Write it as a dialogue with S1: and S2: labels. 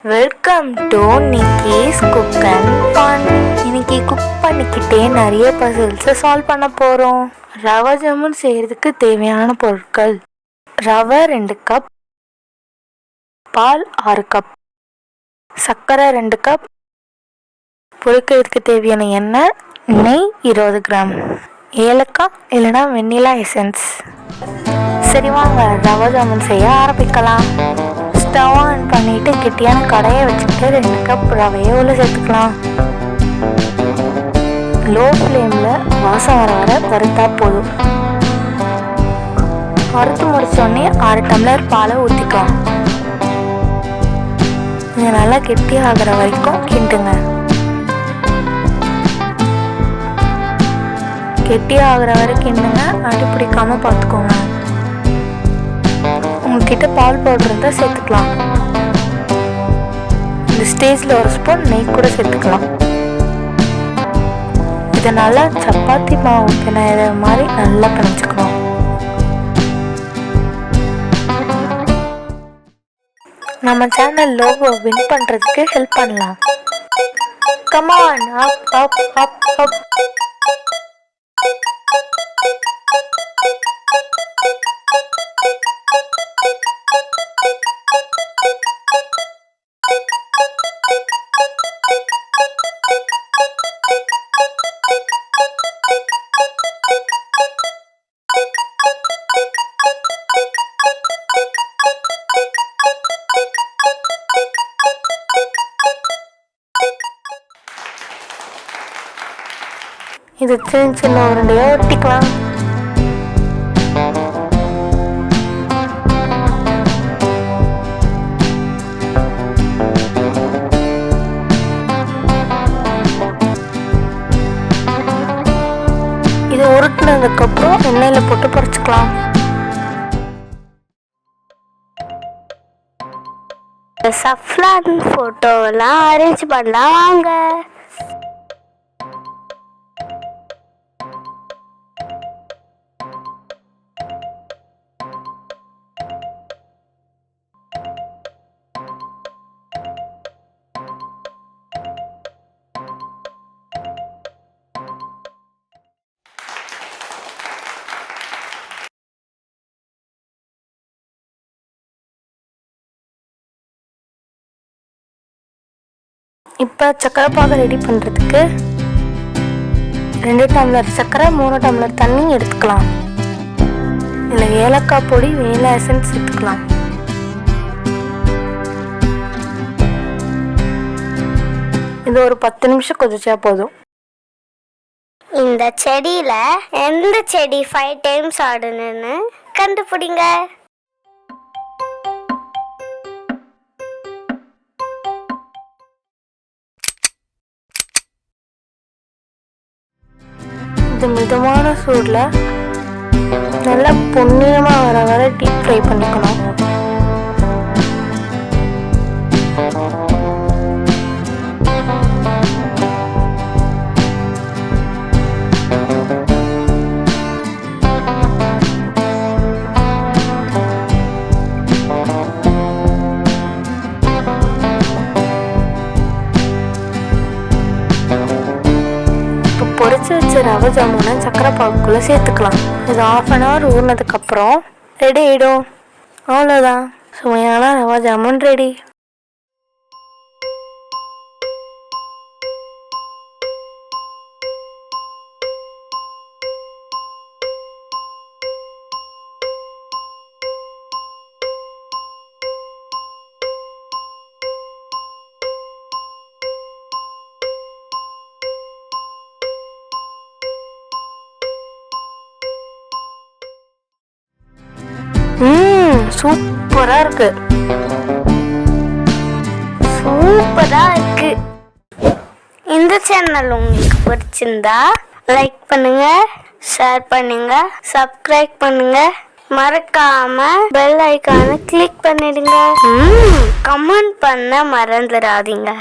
S1: Welcome to Nikki's cook and fun. இன்னைக்கு cook பண்ணிக்கிட்டே நிறைய பசில்ஸை சால்வ் பண்ண போகிறோம். ரவை ஜாமுன் செய்கிறதுக்கு தேவையான பொருட்கள்: ரவை 2 கப், பால் 6 கப், சர்க்கரை 2 கப், பொரிக்கிறதுக்கு தேவையான எண்ணெய், நெய் 20 கிராம், ஏலக்காய் இல்லைனா வெண்ணிலா எசன்ஸ். சரி வாங்க ரவை ஜாமுன் செய்ய ஆரம்பிக்கலாம். ஸ்டவ் ஆன் பண்ணிட்டு கெட்டியான கடையை வச்சுட்டு 2 கப் ரவையை உள்ள சேர்த்துக்கலாம். லோ ஃப்ளேமில் வாசம் வர வறுத்தா போதும். வறுத்து முடிச்சோடனே 6 டம்ளர் பாலை ஊற்றிக்கலாம். இது நல்லா கெட்டியாகிற வரைக்கும் கிண்டுங்க. கெட்டியாகிற வரைக்கும் கிண்டுங்க, அடி பிடிக்காம பார்த்துக்கோங்க. உங்ககிட்ட பால் பவுடர் இருந்தால் சேர்த்துக்கலாம். இந்த ஸ்டேஜில் 1 ஸ்பூன் நெய் கூட சேர்த்துக்கலாம். இதை நல்லா சப்பாத்தி மாவு பிணையிற மாதிரி நல்லா பிணைச்சிக்கணும். நம்ம சேனல் லோகோ வின் பண்ணுறதுக்கு ஹெல்ப் பண்ணலாம். கமான், அப் அப் அப் அப். இது சின்ன சின்ன உருண்டையா ஒட்டிக்கலாம். இது உருட்டினதுக்கு அப்புறம் எண்ணெயில போட்டு பொரிச்சுக்கலாம். சஃப்லான் போட்டோவெல்லாம் அரேஞ்ச் பண்ணலாம் வாங்க. இப்போ சக்கரை பாகு ரெடி பண்ணுறதுக்கு 2 டம்ளர் சர்க்கரை, 3 டம்ளர் தண்ணி எடுத்துக்கலாம். இதில் ஏலக்காய் பொடி, வெண்ணிலா எசன்ஸ் சேர்த்துக்கலாம். இது ஒரு 10 நிமிஷம் கொதிச்சா போதும்.
S2: இந்த செடியில் எந்த செடி 5 டைம்ஸ் ஆடணும்னு கண்டுபிடிங்க.
S1: இது மிதமான சூடில் நல்லா பொன்னிறமாக வர வர டீப் ஃப்ரை பண்ணிக்கணும். பொரிச்சு வச்ச ரவை ஜாமுனை சக்கரை பாகுக்குள்ளே சேர்த்துக்கலாம். இது 1/2 hour ஊறினதுக்கப்புறம் ரெடி ஆகிடும். அவ்வளோதான், சுவையான ரவை ஜாமுன் ரெடி. சூப்பரா இருக்கு.
S2: இந்த சேனல் உங்களுக்கு பிடிச்சிருந்தா லைக் பண்ணுங்க, ஷேர் பண்ணுங்க, சப்ஸ்கிரைப் பண்ணுங்க, மறக்காம பெல் ஐகானை கிளிக் பண்ணிடுங்க. கமெண்ட் பண்ண மறந்துடாதீங்க.